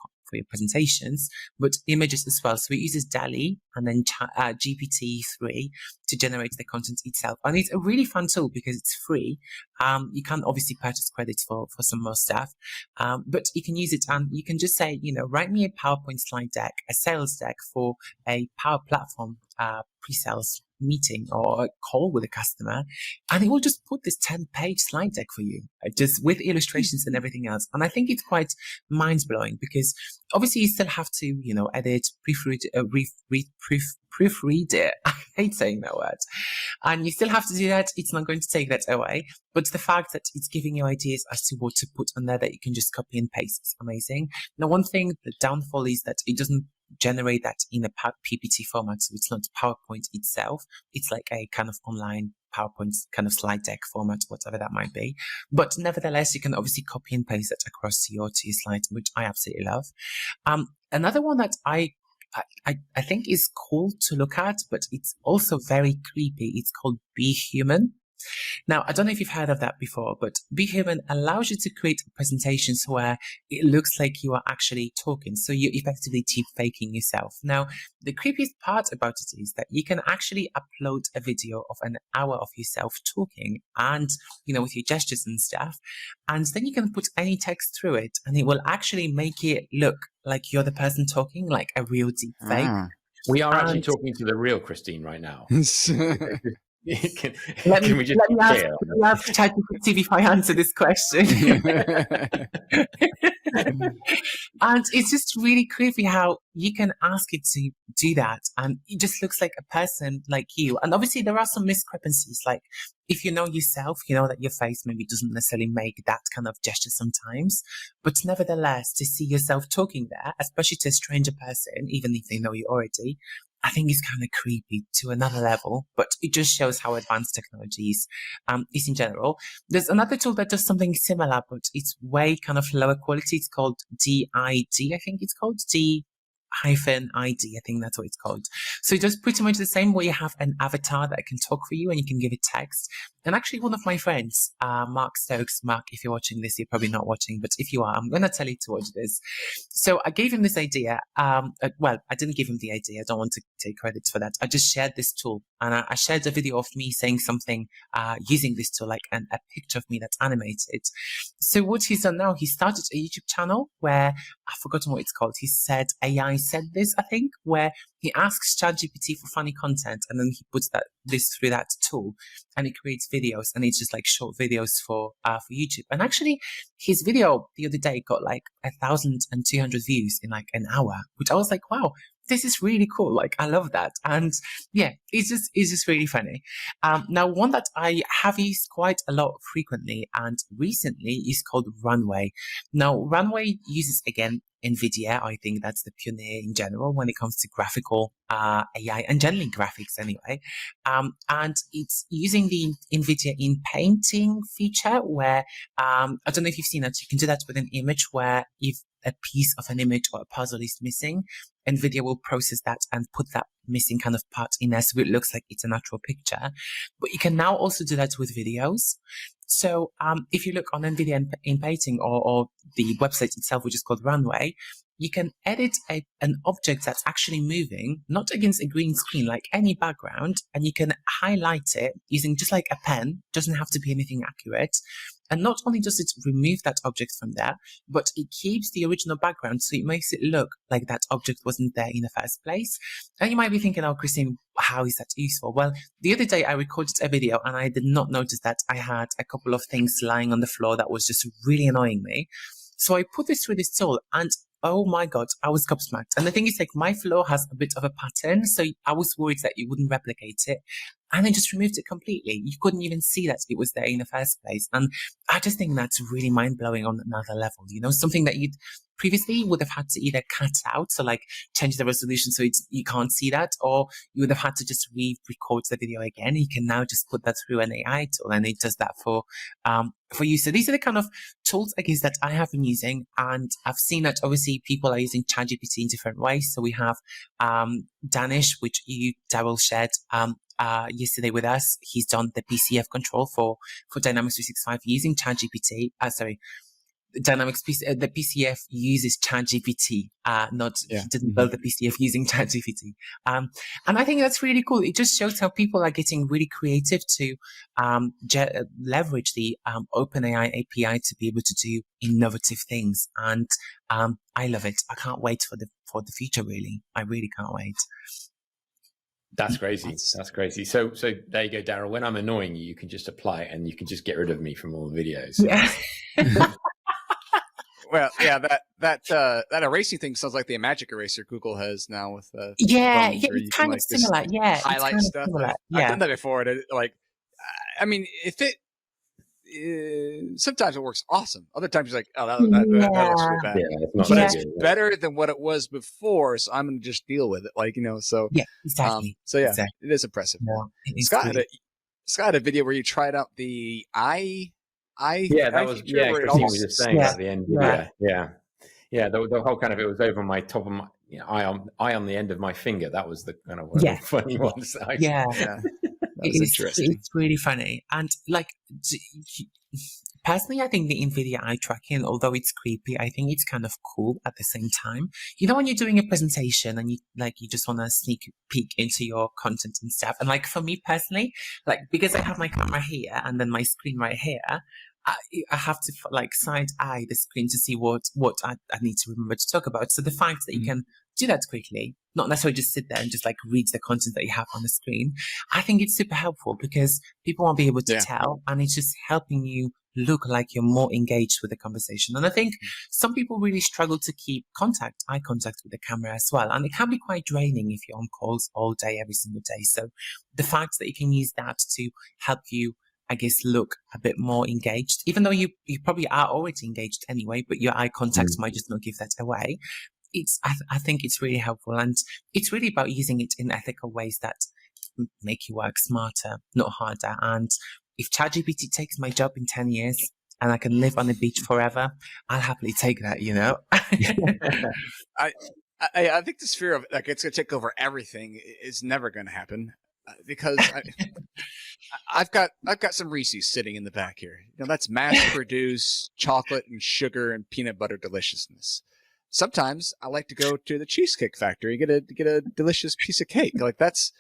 presentations, but images as well. So it uses DALL-E and then GPT-3 to generate the content itself. And it's a really fun tool because it's free. You can obviously purchase credits for some more stuff, but you can use it and you can just say, write me a PowerPoint slide deck, a sales deck for a Power Platform pre-sales meeting or a call with a customer, and it will just put this 10-page slide deck for you, just with illustrations and everything else. And I think it's quite mind-blowing because obviously you still have to, edit, proofread it. I hate saying that word. And you still have to do that. It's not going to take that away. But the fact that it's giving you ideas as to what to put on there that you can just copy and paste is amazing. Now, one thing, the downfall is that it doesn't generate that in a PPT format. So it's not PowerPoint itself. It's like a kind of online PowerPoint kind of slide deck format, whatever that might be. But nevertheless, you can obviously copy and paste it across to your slides, which I absolutely love. Another one that I think is cool to look at, but it's also very creepy. It's called Be Human. Now, I don't know if you've heard of that before, but Be Human allows you to create presentations where it looks like you are actually talking. So you're effectively deep faking yourself. Now, the creepiest part about it is that you can actually upload a video of an hour of yourself talking and, with your gestures and stuff. And then you can put any text through it and it will actually make it look like you're the person talking, like a real deep fake. We are actually talking to the real Kristine right now. Let me ask ChatGPT if I answer this question. And it's just really creepy how you can ask it to do that and it just looks like a person like you. And obviously there are some discrepancies, like if you know yourself, you know that your face maybe doesn't necessarily make that kind of gesture sometimes, but nevertheless to see yourself talking there, especially to a stranger person, even if they know you already, I think it's kind of creepy to another level, but it just shows how advanced technology is in general. There's another tool that does something similar, but it's way kind of lower quality. It's called DID, I think it's called D-ID, I think that's what it's called. So it does pretty much the same way. You have an avatar that can talk for you and you can give it text. And actually one of my friends, Mark Stokes, Mark, if you're watching this, you're probably not watching, but if you are, I'm going to tell you to watch this. So I gave him this idea. Well, I didn't give him the idea. I don't want to take credit for that. I just shared this tool and I shared a video of me saying something, using this tool, like a picture of me that's animated. So what he's done now, he started a YouTube channel where I've forgotten what it's called. He said AI said this, I think, where he asks ChatGPT for funny content and then he puts this through that tool and it creates videos, and it's just like short videos for YouTube. And actually his video the other day got like 1,200 views in like an hour, which I was like, wow, this is really cool. Like, I love that. And yeah, it's just really funny. Now, one that I have used quite a lot frequently and recently is called Runway. Now, Runway uses, again, NVIDIA. I think that's the pioneer in general when it comes to graphical AI and generally graphics anyway. And it's using the NVIDIA in painting feature where, I don't know if you've seen that, you can do that with an image where if a piece of an image or a puzzle is missing, NVIDIA will process that and put that missing kind of part in there so it looks like it's a natural picture. But you can now also do that with videos. So if you look on NVIDIA in painting or the website itself, which is called Runway, you can edit an object that's actually moving, not against a green screen like any background, and you can highlight it using just like a pen. Doesn't have to be anything accurate. And not only does it remove that object from there, but it keeps the original background, so it makes it look like that object wasn't there in the first place. And you might be thinking, oh, Kristine, how is that useful? Well, the other day I recorded a video and I did not notice that I had a couple of things lying on the floor that was just really annoying me. So I put this through this tool and oh my God, I was gobsmacked. And the thing is, like, my floor has a bit of a pattern, so I was worried that you wouldn't replicate it. And I just removed it completely. You couldn't even see that it was there in the first place. And I just think that's really mind-blowing on another level. You know, something that you'd previously would have had to either cut out, so like change the resolution so you can't see that, or you would have had to just re-record the video again. You can now just put that through an AI tool and it does that for you. So these are the kind of tools, I guess, that I have been using, and I've seen that obviously people are using ChatGPT in different ways. So we have Danish, which Daryl shared yesterday with us. He's done the PCF control for Dynamics 365 using ChatGPT. The PCF uses ChatGPT, he didn't build the PCF using ChatGPT. And I think that's really cool. It just shows how people are getting really creative to leverage the OpenAI API to be able to do innovative things. And I love it. I can't wait for the future, really. I really can't wait. That's crazy. That's crazy. So there you go, Daryl. When I'm annoying you, you can just apply it and you can just get rid of me from all the videos. Yeah. Well, yeah, that erasing thing sounds like the magic eraser Google has now with it's kind of similar. Yeah, highlight stuff. Similar. I've done that before. And I mean, if it sometimes it works awesome. Other times you're like, oh, that looks really bad. Yeah, but it's better than what it was before, so I'm gonna just deal with it. So yeah, exactly. It is impressive. Yeah, Scott had a video where you tried out the that was Kristine was just saying at the end. Yeah. The whole kind of, it was over my top of my eye on the end of my finger. That was the kind of one of the funny ones. It's really funny. And like, personally, I think the NVIDIA eye tracking, although it's creepy, I think it's kind of cool at the same time. You know, when you're doing a presentation and you just want to sneak peek into your content and stuff. And like, for me personally, like, because I have my camera here and then my screen right here, I have to like side eye the screen to see what I need to remember to talk about. So the fact that you can do that quickly, not necessarily just sit there and just like read the content that you have on the screen, I think it's super helpful because people won't be able to tell, and it's just helping you look like you're more engaged with the conversation. And I think some people really struggle to keep eye contact with the camera as well. And it can be quite draining if you're on calls all day, every single day. So the fact that you can use that to help you, I guess, look a bit more engaged, even though you probably are already engaged anyway, but your eye contact might just not give that away. I think it's really helpful, and it's really about using it in ethical ways that make you work smarter, not harder. And if ChatGPT takes my job in 10 years and I can live on the beach forever, I'll happily take that, I think this fear of like it's going to take over everything is never going to happen because I've got some Reese's sitting in the back here. That's mass-produced chocolate and sugar and peanut butter deliciousness. Sometimes I like to go to the Cheesecake Factory, get a delicious piece of cake. Like that's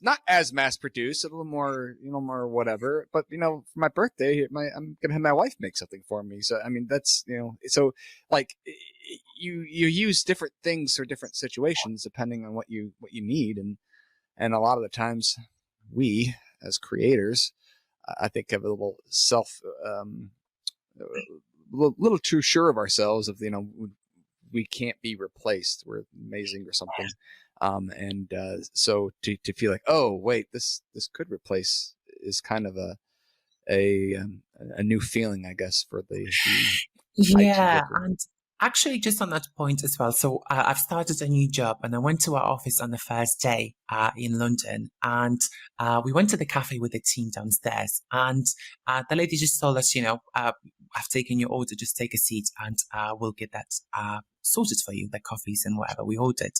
not as mass-produced, a little more, more whatever. But for my birthday, I'm gonna have my wife make something for me. So I mean, that's so like you use different things for different situations depending on what you need, and a lot of the times we as creators, I think, have a little little too sure of ourselves of we can't be replaced. We're amazing or something. So to feel like, oh wait, this could replace is kind of a new feeling, I guess, for the IT Yeah, worker. and actually, just on that point as well. So I've started a new job, and I went to our office on the first day in London, and we went to the cafe with the team downstairs, and the lady just told us, I've taken your order, just take a seat, and we'll get that sorted for you, the coffees and whatever we ordered.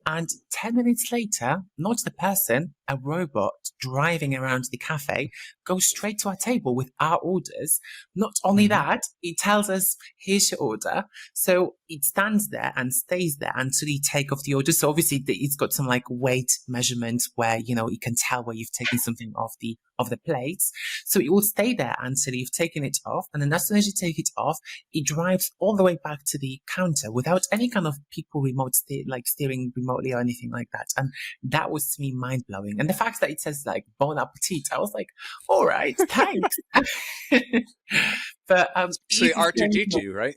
And 10 minutes later, not the person, a robot driving around the cafe goes straight to our table with our orders. Not only that, it tells us, here's your order. So it stands there and stays there until you take off the order. So obviously it's got some like weight measurement where, you can tell where you've taken something off the plates. So it will stay there until you've taken it off. And then as soon as you take it off, it drives all the way back to the counter without any kind of people steering remotely or anything like that. And that was to me mind blowing. And the fact that it says like bon appetit, I was like, all right, thanks. But actually R2D2, right?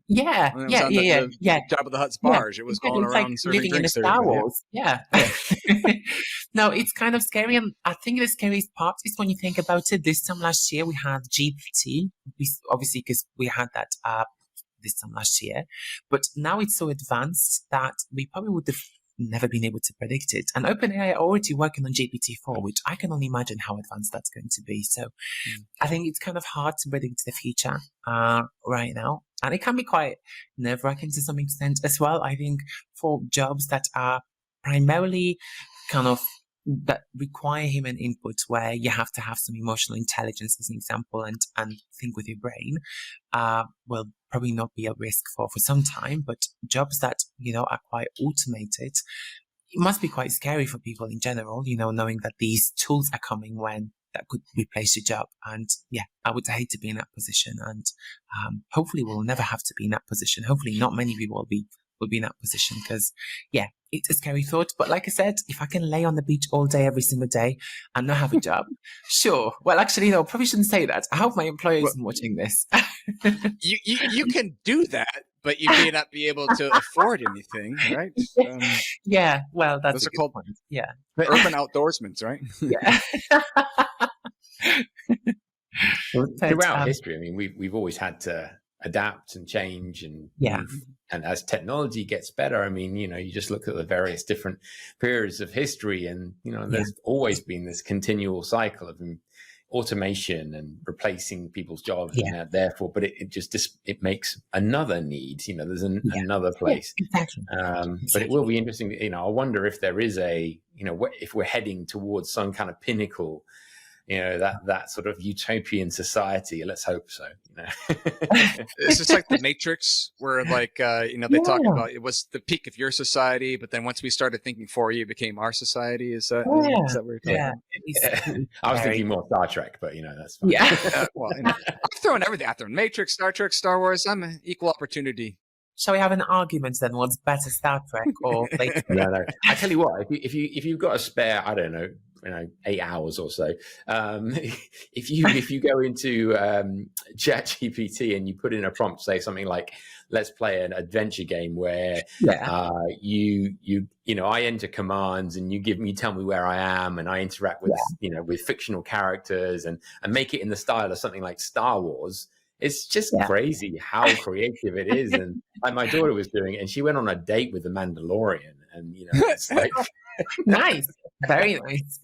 Yeah. Jabba the Hutt's barge. It was going around serving living drinks in to Star everybody. Wars. Yeah. No, it's kind of scary. And I think the scariest part is when you think about it. This time last year, we had GPT, obviously because we had that this time last year. But now it's so advanced that we probably would have never been able to predict it. And OpenAI are already working on GPT-4, which I can only imagine how advanced that's going to be. So I think it's kind of hard to predict the future right now. And it can be quite nerve-wracking to some extent as well. I think for jobs that are primarily kind of that require human input, where you have to have some emotional intelligence, as an example, and think with your brain, will probably not be at risk for some time. But jobs that, are quite automated, it must be quite scary for people in general, knowing that these tools are coming when that could replace your job. And yeah, I would hate to be in that position. And hopefully we'll never have to be in that position. Hopefully not many people will be in that position, because yeah, it's a scary thought. But like I said, if I can lay on the beach all day, every single day, and not have a job, sure. Well, actually, no, probably shouldn't say that. I hope my employer isn't watching this. you can do that, but you may not be able to afford anything, right? Yeah, well, those are called point. Yeah, urban outdoorsmen, right? Yeah. Throughout history, I mean, we've always had to adapt and change and move. And as technology gets better, I mean, you just look at the various different periods of history, and there's always been this continual cycle of automation and replacing people's jobs, and therefore, but it makes another need. There's another place. Exactly. But it will be interesting. I wonder if there is if we're heading towards some kind of pinnacle, that sort of utopian society. Let's hope so. It's just like the Matrix, where they talk about it was the peak of your society, but then once we started thinking for you, it became our society. Is that what we're talking about? I was thinking more Star Trek, but that's fine. Well, I'm throwing everything out there: Matrix, Star Trek, Star Wars. I'm an equal opportunity. Shall we have an argument then? What's better, Star Trek or Matrix? No. I tell you what, if you've got a spare, I don't know, 8 hours or so, if you go into ChatGPT and you put in a prompt, say something like, let's play an adventure game where I enter commands and you tell me where I am, and I interact with with fictional characters and make it in the style of something like Star Wars. It's just crazy how creative it is. And like my daughter was doing it, and she went on a date with the Mandalorian, and it's like nice, very nice.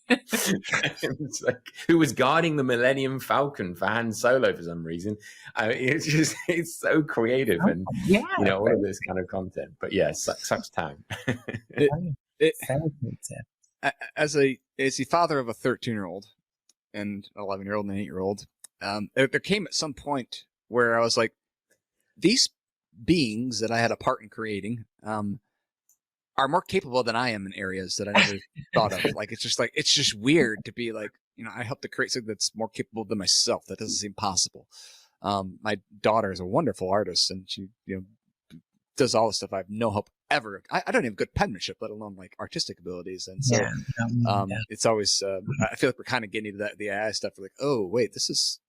It's like, who was guarding the Millennium Falcon for Han Solo for some reason. It's so creative, and all of this kind of content. But sucks time. As the father of a 13-year-old and 11-year-old and 8-year-old, there came at some point where I was like, these beings that I had a part in creating are more capable than I am in areas that I never thought of. Like, it's just weird to be like, I helped to create something that's more capable than myself. That doesn't seem possible. My daughter is a wonderful artist, and she, does all this stuff. I have no hope ever. I don't have good penmanship, let alone like artistic abilities. And so, it's always, I feel like we're kind of getting into the AI stuff. We're like, oh wait, this is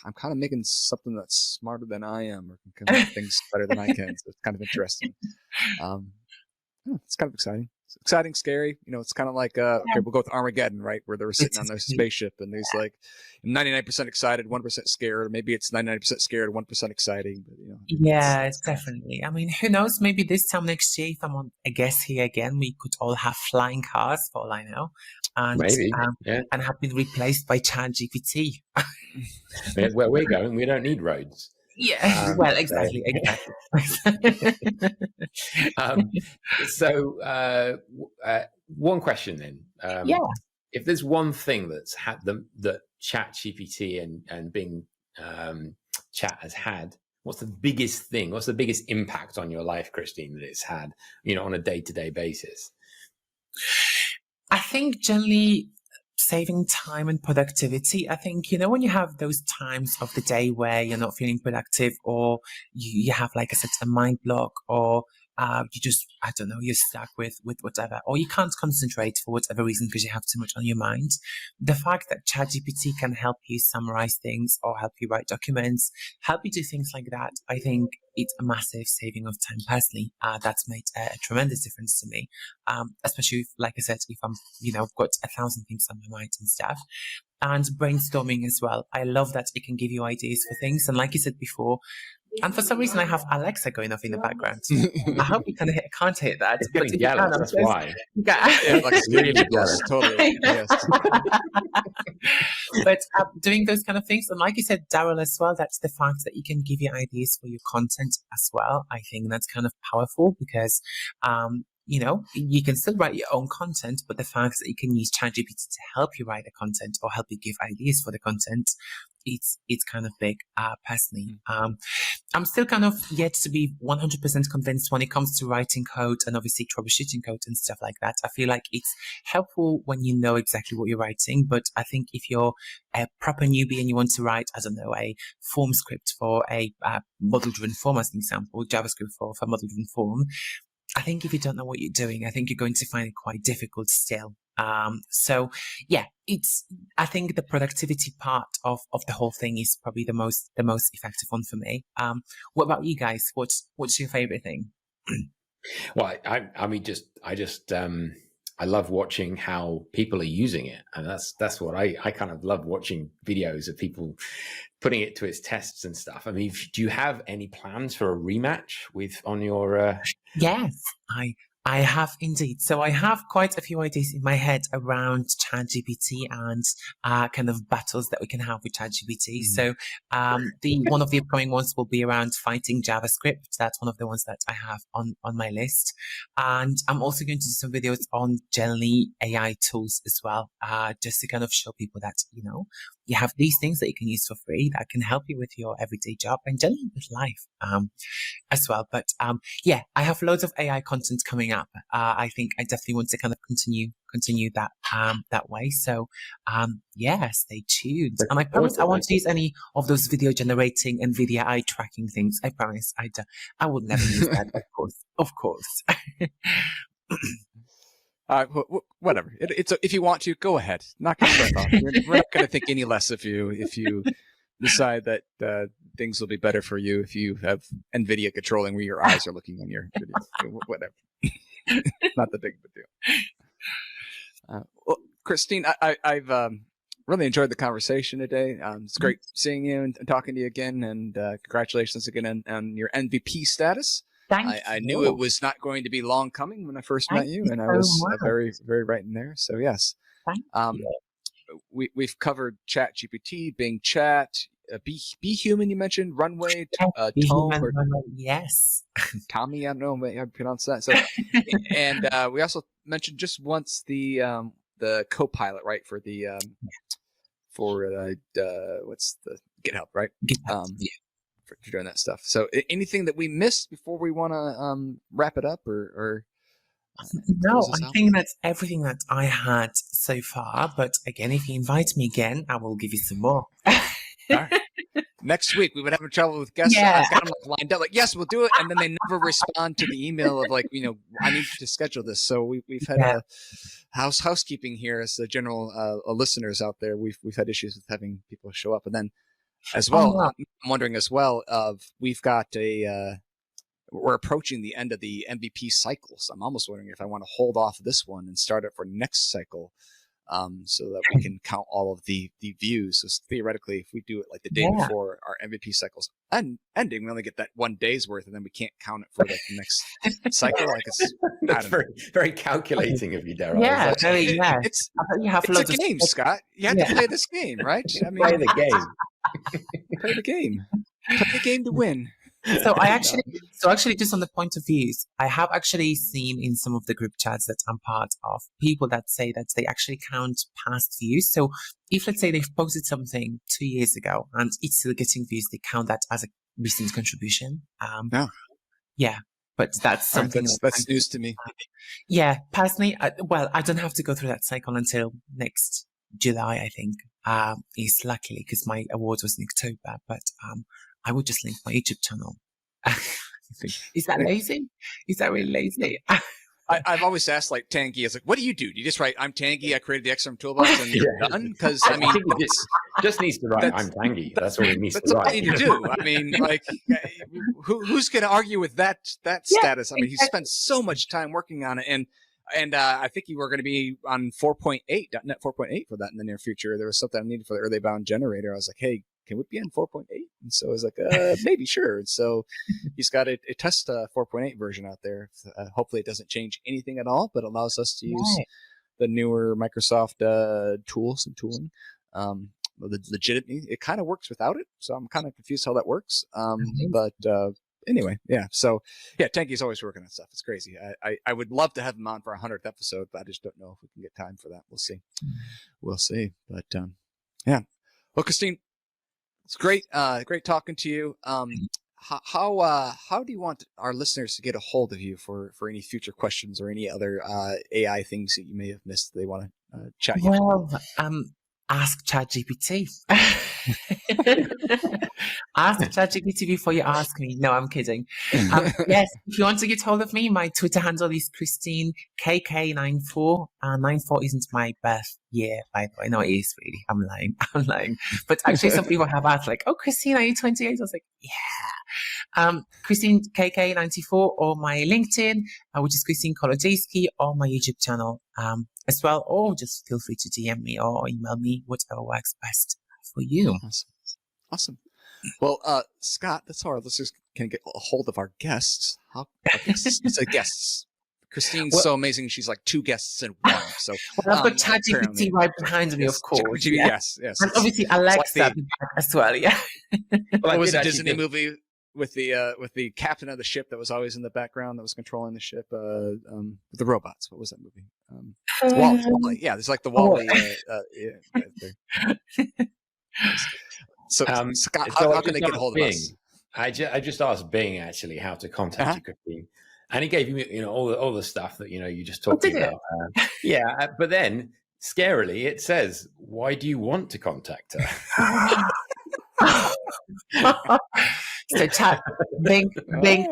I'm kind of making something that's smarter than I am, or can make things better than I can. So it's kind of interesting. It's kind of exciting. It's exciting, scary. It's kind of like okay, we'll go with Armageddon, right? Where they were sitting on their spaceship, and there's like 99% excited, 1% scared, or maybe it's 99% scared, 1% exciting. But yeah, it's definitely. I mean, who knows? Maybe this time next year, if I'm on a guest here again, we could all have flying cars, for all I know, and Maybe, and have been replaced by ChatGPT. Where we're going, we don't need roads. Yeah, well, exactly. So, one question then. If there's one thing that's had that ChatGPT and Bing Chat has had, what's the biggest thing? What's the biggest impact on your life, Kristine, that it's had, on a day-to-day basis? I think generally saving time and productivity. I think, when you have those times of the day where you're not feeling productive, or you have, like I said, a mind block, or you just, I don't know, you're stuck with whatever, or you can't concentrate for whatever reason because you have too much on your mind. The fact that ChatGPT can help you summarize things, or help you write documents, help you do things like that, I think it's a massive saving of time personally. That's made a tremendous difference to me. Especially if, like I said, if I'm, I've got 1,000 things on my mind and stuff. And brainstorming as well. I love that it can give you ideas for things. And like you said before, and for some reason I have Alexa going off in the background. I hope you can't hear that. It's getting jealous, that's why. Yeah, like really jealous, totally. Yes. But doing those kind of things, and like you said, Daryl, as well, that's the fact that you can give you ideas for your content as well. I think that's kind of powerful because you can still write your own content, but the fact that you can use ChatGPT to help you write the content or help you give ideas for the content, it's kind of big. Personally, I'm still kind of yet to be 100% convinced when it comes to writing code and obviously troubleshooting code and stuff like that. I feel like it's helpful when you know exactly what you're writing, but I think if you're a proper newbie and you want to write, I don't know, a form script for a model-driven form, as an example, JavaScript for model-driven form, I think if you don't know what you're doing, I think you're going to find it quite difficult still. So yeah, I think the productivity part of the whole thing is probably the most effective one for me. What about you guys? What's your favorite thing? Well, I love watching how people are using it, and that's what I kind of love, watching videos of people putting it to its tests and stuff. I mean, do you have any plans for a rematch on your? Yes, I have indeed. So I have quite a few ideas in my head around ChatGPT and kind of battles that we can have with ChatGPT. So one of the upcoming ones will be around fighting JavaScript. That's one of the ones that I have on my list. And I'm also going to do some videos on generally AI tools as well, just to kind of show people that, you have these things that you can use for free that can help you with your everyday job and generally with life as well. But yeah, I have loads of AI content coming up. I think I definitely want to kind of continue that that way. So yeah, stay tuned. And I promise I won't use any of those video generating NVIDIA eye tracking things. I promise. I would never use that. Of course. Whatever. It's if you want to, go ahead. Not going to off. We're not going to think any less of you if you decide that things will be better for you if you have NVIDIA controlling where your eyes are looking on your videos. Whatever. Not the big of a deal. Well, Kristine, I've really enjoyed the conversation today. It's great seeing you and talking to you again, and congratulations again on your MVP status. I knew it was not going to be long coming when I first met you, and I was very, very right in there. So yes, we've covered ChatGPT, Bing Chat, Be Human. You mentioned Runway, Tome, or yes, Tommy. I don't know how to pronounce that. So, and we also mentioned just once the Copilot, right, for the what's the GitHub, right? GitHub, for doing that stuff. So anything that we missed before we want to wrap it up or no, I think that's everything that I had so far. But again, if you invite me again, I will give you some more. All right. Next week we would have trouble with guests. Yeah. I've got them lined up. Like, yes, we'll do it, and then they never respond to the email of like, I need to schedule this. So we've had a housekeeping here as the general listeners out there. We've had issues with having people show up, and then as well. wow. I'm wondering as well we've got we're approaching the end of the MVP cycle, so I'm almost wondering if I want to hold off this one and start it for next cycle, so that we can count all of the views. So theoretically, if we do it like the day before our MVP cycle's ending, we only get that 1 day's worth, and then we can't count it for like the next cycle. Like That's very, very calculating of you, Daryl. Yeah, Like, very, yeah. It's You have a game, Scott. You have to play this game, right? I mean, play the game. play the game. Play the game to win. So actually, just on the point of views, I have actually seen in some of the group chats that I'm part of, people that say that they actually count past views. So if, let's say, they've posted something 2 years ago and it's still getting views, they count that as a recent contribution. Yeah, but that's something that's news to me. Yeah, personally, I don't have to go through that cycle until next July, I think. Is luckily because my award was in October, but I would just link my YouTube channel. Is that lazy? Is that really lazy? I've always asked, like, Tangy, is like, what do? You just write, I'm Tangy, I created the XRM Toolbox, and you're done? Because, I mean, it just needs to write, I'm Tangy. That's all it needs to write. That's all you need to do. I mean, like, who's going to argue with that status? I mean, he spent so much time working on it, and I think you were going to be on 4.8, .NET 4.8 for that in the near future. There was something I needed for the early bound generator. I was like, hey, can we be on 4.8? And so I was like, maybe, sure. And so he's got a test 4.8 version out there. Hopefully it doesn't change anything at all, but allows us to use the newer Microsoft tools and tooling. Legitimately, it kind of works without it. So I'm kind of confused how that works. But anyway, yeah. So yeah, Tanky's always working on stuff. It's crazy. I would love to have him on for our 100th episode, but I just don't know if we can get time for that. We'll see. We'll see. But yeah. Well, Kristine, it's great talking to you. How do you want our listeners to get a hold of you for any future questions or any other AI things that you may have missed that they want to chat you? Well, ask ChatGPT. Ask ChatGPT before you ask me. No, I'm kidding. Yes, if you want to get hold of me, my Twitter handle is Kristine KK94. 94 isn't my birth year, by the way. No, it is really. I'm lying. But actually, some people have asked, like, "Oh, Kristine, are you 28?" I was like, "Yeah." Kristine KK94, or my LinkedIn, which is Kristine Kolodziejski, or my YouTube channel as well. Or just feel free to DM me or email me, whatever works best for you. Awesome. Well, Scott, that's how our listeners can get a hold of our guests. Guests. Kristine's so amazing. She's like 2 guests in one. So I've got ChatGPT right behind me, of course. Yes. And obviously Alexa like as well. Yeah. Well, it was a Disney movie with the captain of the ship that was always in the background that was controlling the ship. The robots. What was that movie? Wall-E. Yeah, there's like the Wall-E. So, Scott, how can they get a hold of us? I just asked Bing actually how to contact you, Kristine, and he gave me all the stuff that you just talked about. But then scarily it says, "Why do you want to contact her?" So chat, Bing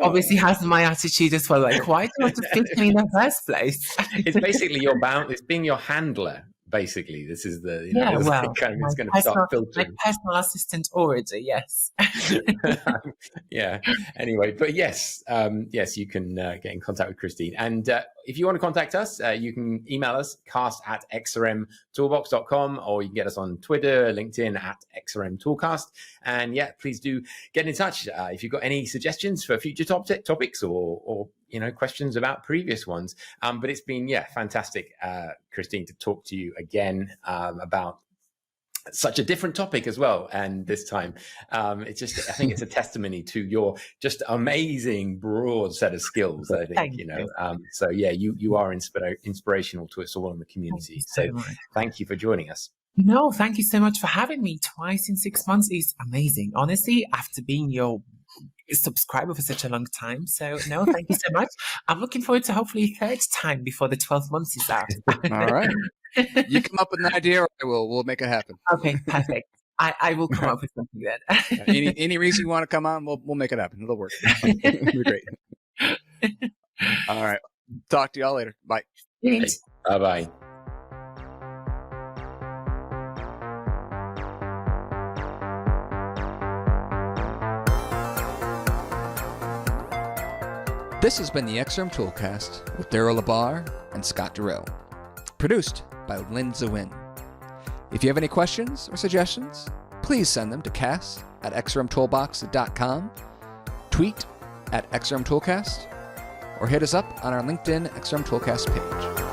obviously has my attitude as well. Like, why do you want to speak to me in the first place? It's basically it's being your handler. Basically, this is the it's going to start filtering. My personal assistant already, yes. Yeah. Anyway, but yes, you can get in contact with Kristine, and if you want to contact us, you can email us cast@XrmToolbox.com, or you can get us on Twitter, LinkedIn @XrmToolCast, and please do get in touch if you've got any suggestions for future topics or questions about previous ones. But it's been fantastic, Kristine, to talk to you again about such a different topic as well. And this time, I think it's a testimony to your just amazing broad set of skills. I think you are inspirational to us all in the community. So thank you for joining us. No, thank you so much for having me twice in 6 months. Is amazing, honestly, after being your subscriber for such a long time. So no, thank you so much. I'm looking forward to hopefully 3rd time before the 12 months is out. All right. You come up with an idea, or we'll make it happen. Okay, perfect. I will come up with something then. Any reason you want to come on, we'll make it happen. It'll work. It'll be great. All right. Talk to y'all later. Bye. Thanks. Bye-bye. This has been the XrmToolCast with Daryl and Scott Darrell, produced by Lynn Zawin. If you have any questions or suggestions, please send them to cast@xrmtoolbox.com, tweet @XrmToolCast, or hit us up on our LinkedIn XrmToolCast page.